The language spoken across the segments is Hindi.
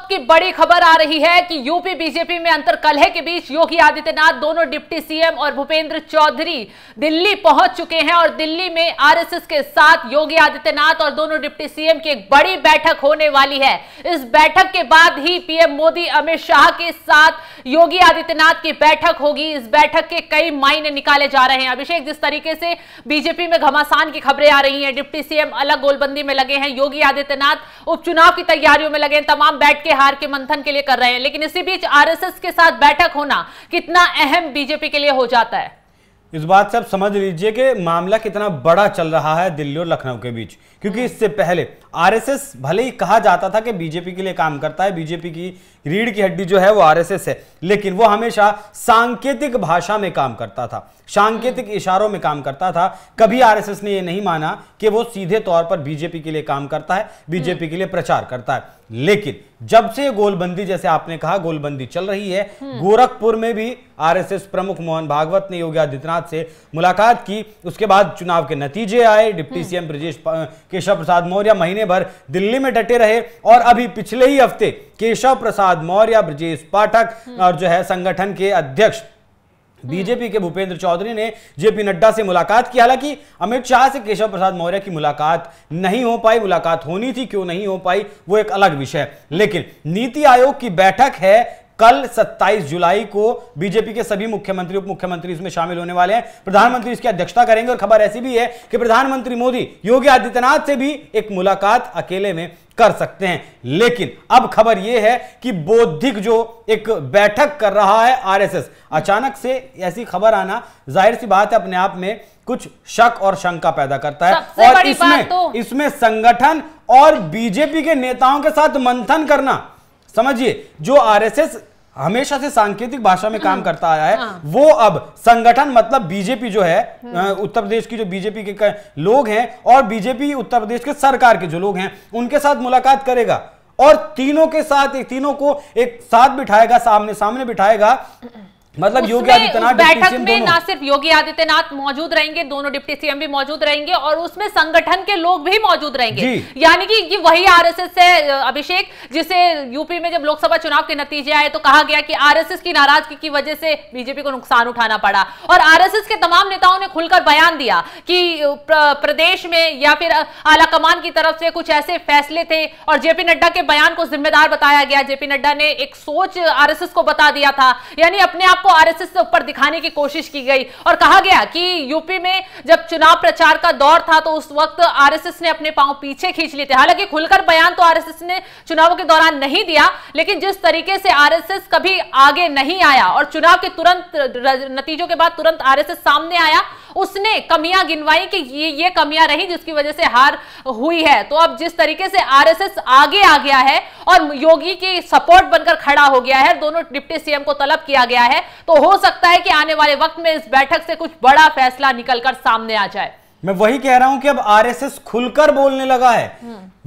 की बड़ी खबर आ रही है कि यूपी बीजेपी में अंतर्कलह के बीच योगी आदित्यनाथ, दोनों डिप्टी सीएम और भूपेंद्र चौधरी दिल्ली पहुंच चुके हैं और दिल्ली में आरएसएस के साथ योगी आदित्यनाथ और दोनों डिप्टी सीएम की एक बड़ी बैठक होने वाली है। इस बैठक के बाद ही पीएम मोदी अमित शाह के साथ योगी आदित्यनाथ की बैठक होगी। इस बैठक के कई मायने निकाले जा रहे हैं। अभिषेक, जिस तरीके से बीजेपी में घमासान की खबरें आ रही हैं, डिप्टी सीएम अलग गोलबंदी में लगे हैं, योगी आदित्यनाथ उपचुनाव की तैयारियों में लगे हैं, तमाम बैठ के हार के मंथन के लिए कर रहे हैं, लेकिन इसी बीच आरएसएस के साथ बैठक होना कितना अहम बीजेपी के लिए हो जाता है। इस बात से आप समझ लीजिए कि मामला कितना बड़ा चल रहा है दिल्ली और लखनऊ के बीच, क्योंकि इससे पहले आरएसएस भले ही कहा जाता था कि बीजेपी के लिए काम करता है, बीजेपी की रीढ़ की हड्डी जो है वो आरएसएस है, लेकिन वो हमेशा सांकेतिक भाषा में काम करता था, सांकेतिक इशारों में काम करता था। कभी आरएसएस ने ये नहीं माना कि वो सीधे तौर पर बीजेपी के लिए काम करता है, बीजेपी के लिए प्रचार करता है। लेकिन जब से गोलबंदी, जैसे आपने कहा, गोलबंदी चल रही है, गोरखपुर में भी आरएसएस प्रमुख मोहन भागवत ने योगी आदित्यनाथ से मुलाकात की। उसके बाद चुनाव के नतीजे आए, डिप्टी सीएम केशव प्रसाद मौर्य महीने भर दिल्ली में डटे रहे और अभी पिछले ही हफ्ते केशव प्रसाद मौर्य, ब्रजेश पाठक और जो है संगठन के अध्यक्ष बीजेपी के भूपेंद्र चौधरी ने जेपी नड्डा से मुलाकात की। हालांकि अमित शाह से केशव प्रसाद मौर्य की मुलाकात नहीं हो पाई, मुलाकात होनी थी, क्यों नहीं हो पाई वो एक अलग विषय है। लेकिन नीति आयोग की बैठक है कल 27 जुलाई को, बीजेपी के सभी मुख्यमंत्री, उप मुख्यमंत्री इसमें शामिल होने वाले हैं, प्रधानमंत्री इसकी अध्यक्षता करेंगे और खबर ऐसी भी है कि प्रधानमंत्री मोदी योगी आदित्यनाथ से भी एक मुलाकात अकेले में कर सकते हैं। लेकिन अब खबर यह है कि बौद्धिक जो एक बैठक कर रहा है आरएसएस, अचानक से ऐसी खबर आना जाहिर सी बात है अपने आप में कुछ शक और शंका पैदा करता है। और इसमें संगठन और बीजेपी के नेताओं के साथ मंथन करना, समझिए, जो आरएसएस हमेशा से सांकेतिक भाषा में काम करता आया है, वो अब संगठन मतलब बीजेपी जो है, उत्तर प्रदेश की जो बीजेपी के लोग हैं और बीजेपी उत्तर प्रदेश के सरकार के जो लोग हैं उनके साथ मुलाकात करेगा और तीनों को एक साथ बिठाएगा, सामने सामने बिठाएगा। मतलब योगी आदित्यनाथ बैठक में ना सिर्फ योगी आदित्यनाथ मौजूद रहेंगे, दोनों डिप्टी सीएम भी मौजूद रहेंगे और उसमें संगठन के लोग भी मौजूद रहेंगे। यानी कि ये वही आरएसएस है अभिषेक, जिसे यूपी में जब लोकसभा चुनाव के नतीजे आए तो कहा गया कि आरएसएस की नाराजगी की वजह से बीजेपी को नुकसान उठाना पड़ा और आरएसएस के तमाम नेताओं ने खुलकर बयान दिया कि प्रदेश में या फिर आलाकमान की तरफ से कुछ ऐसे फैसले थे और जेपी नड्डा के बयान को जिम्मेदार बताया गया। जेपी नड्डा ने एक सोच आरएसएस को बता दिया था, यानी अपने आप आरएसएस से ऊपर दिखाने की कोशिश की गई और कहा गया कि यूपी में जब चुनाव प्रचार का दौर था तो उस वक्त आरएसएस ने अपने पांव पीछे खींच लिए थे। हालांकि खुलकर बयान तो आरएसएस ने चुनाव के दौरान नहीं दिया, लेकिन जिस तरीके से आरएसएस कभी आगे नहीं आया और चुनाव के तुरंत नतीजों के बाद तुरंत आरएसएस सामने आया, उसने कमियां गिनवाई कि ये कमियां रही जिसकी वजह से हार हुई है। तो अब जिस तरीके से आरएसएस आगे आ गया है और योगी की सपोर्ट बनकर खड़ा हो गया है, दोनों डिप्टी सीएम को तलब किया गया है, तो हो सकता है कि आने वाले वक्त में इस बैठक से कुछ बड़ा फैसला निकलकर सामने आ जाए। मैं वही कह रहा हूं कि अब आरएसएस खुलकर बोलने लगा है।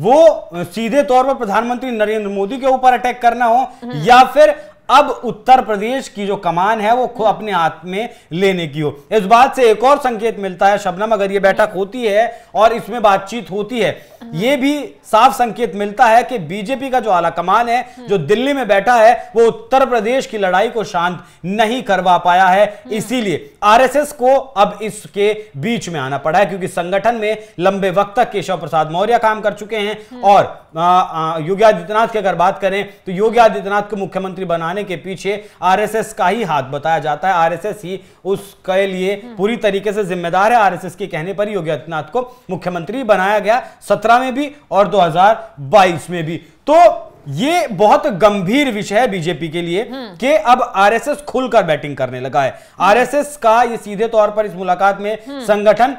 वो सीधे तौर पर प्रधानमंत्री नरेंद्र मोदी के ऊपर अटैक करना हो या फिर अब उत्तर प्रदेश की जो कमान है वो खुद अपने हाथ में लेने की हो। इस बात से एक और संकेत मिलता है शबनम, अगर ये बैठक होती है और इसमें बातचीत होती है, ये भी साफ संकेत मिलता है कि बीजेपी का जो आला कमान है, जो दिल्ली में बैठा है, वो उत्तर प्रदेश की लड़ाई को शांत नहीं करवा पाया है। इसीलिए आरएसएस को अब इसके बीच में आना पड़ा है, क्योंकि संगठन में लंबे वक्त तक केशव प्रसाद मौर्य काम कर चुके हैं और योगी आदित्यनाथ की अगर बात करें तो योगी आदित्यनाथ को मुख्यमंत्री बनाने के पीछे आरएसएस का ही हाथ बताया जाता है। आरएसएस ही उसके लिए पूरी तरीके से जिम्मेदार है। आरएसएस के कहने पर ही योगी आदित्यनाथ को मुख्यमंत्री बनाया गया 17 में भी और 2022 में भी। तो ये बहुत गंभीर विषय है बीजेपी के लिए कि अब आरएसएस खुलकर बैटिंग करने लगा है। आरएसएस का ये सीधे तौर पर इस मुलाकात में संगठन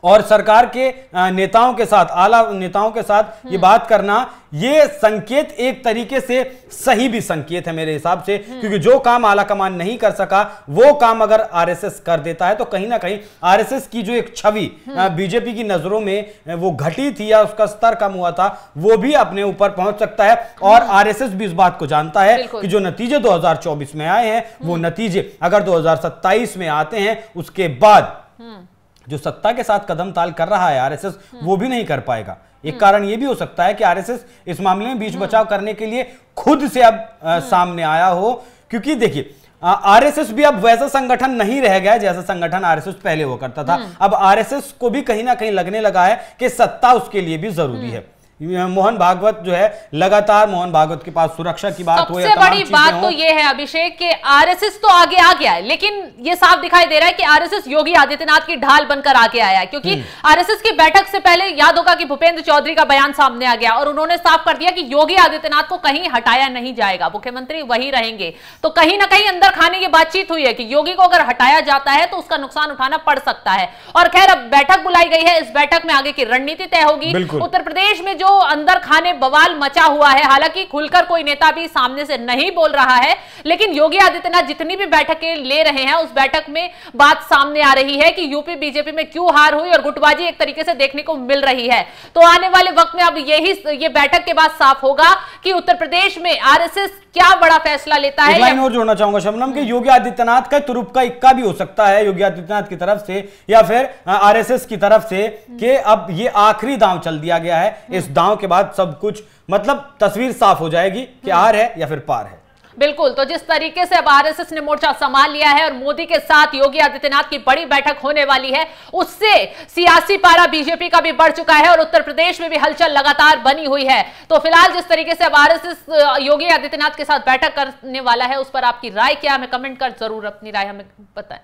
और सरकार के नेताओं के साथ, आला नेताओं के साथ ये बात करना, ये संकेत एक तरीके से सही भी संकेत है मेरे हिसाब से, क्योंकि जो काम आला कमान नहीं कर सका वो काम अगर आरएसएस कर देता है तो कहीं ना कहीं आरएसएस की जो एक छवि बीजेपी की नजरों में वो घटी थी या उसका स्तर कम हुआ था, वो भी अपने ऊपर पहुंच सकता है। और आरएसएस भी इस बात को जानता है कि जो नतीजे 2024 में आए हैं वो नतीजे अगर 2027 में आते हैं, उसके बाद जो सत्ता के साथ कदम ताल कर रहा है आरएसएस, वो भी नहीं कर पाएगा। एक कारण यह भी हो सकता है कि आरएसएस इस मामले में बीच बचाव करने के लिए खुद से अब सामने आया हो, क्योंकि देखिए आरएसएस भी अब वैसा संगठन नहीं रह गया जैसा संगठन आरएसएस पहले हुआ करता था। अब आरएसएस को भी कहीं ना कहीं लगने लगा है कि सत्ता उसके लिए भी जरूरी है। मोहन भागवत जो है लगातार, मोहन भागवत के पास सुरक्षा की बात हो या सबसे बड़ी बात तो ये है अभिषेक कि आरएसएस तो आगे आ गया है, लेकिन ये साफ दिखाई दे रहा है कि आरएसएस योगी आदित्यनाथ की ढाल बनकर आगे आया है। क्योंकि आरएसएस की बैठक से पहले याद होगा कि भूपेंद्र चौधरी का बयान सामने आ गया और उन्होंने साफ कर दिया कि योगी आदित्यनाथ को कहीं हटाया नहीं जाएगा, मुख्यमंत्री वही रहेंगे। तो कहीं ना कहीं अंदर खाने की बातचीत हुई है कि योगी को अगर हटाया जाता है तो उसका नुकसान उठाना पड़ सकता है। और खैर अब बैठक बुलाई गई है, इस बैठक में आगे की रणनीति तय होगी। उत्तर प्रदेश में जो अंदर खाने बवाल मचा हुआ है, हालांकि खुलकर कोई नेता भी सामने से नहीं बोल रहा है, लेकिन योगी आदित्यनाथ जितनी भी बैठकें ले रहे हैं उस बैठक में बात सामने आ रही है कि यूपी बीजेपी में क्यों हार हुई और गुटबाजी एक तरीके से देखने को मिल रही है। तो आने वाले वक्त में अब ये बैठक के बाद साफ होगा कि उत्तर प्रदेश में आरएसएस क्या बड़ा फैसला लेता है। एक लाइन और जोड़ना चाहूंगा शबनम कि योगी आदित्यनाथ का तुरुप का इक्का भी हो सकता है योगी आदित्यनाथ की तरफ से या फिर आरएसएस की तरफ से कि अब ये आखिरी दांव चल दिया गया है, इस दांव के बाद सब कुछ मतलब तस्वीर साफ हो जाएगी कि आर है या फिर पार है। बिल्कुल, तो जिस तरीके से अब आरएसएस ने मोर्चा संभाल लिया है और मोदी के साथ योगी आदित्यनाथ की बड़ी बैठक होने वाली है, उससे सियासी पारा बीजेपी का भी बढ़ चुका है और उत्तर प्रदेश में भी हलचल लगातार बनी हुई है। तो फिलहाल जिस तरीके से अब आरएसएस योगी आदित्यनाथ के साथ बैठक करने वाला है, उस पर आपकी राय क्या है? हमें कमेंट कर जरूर अपनी राय हमें बताएं।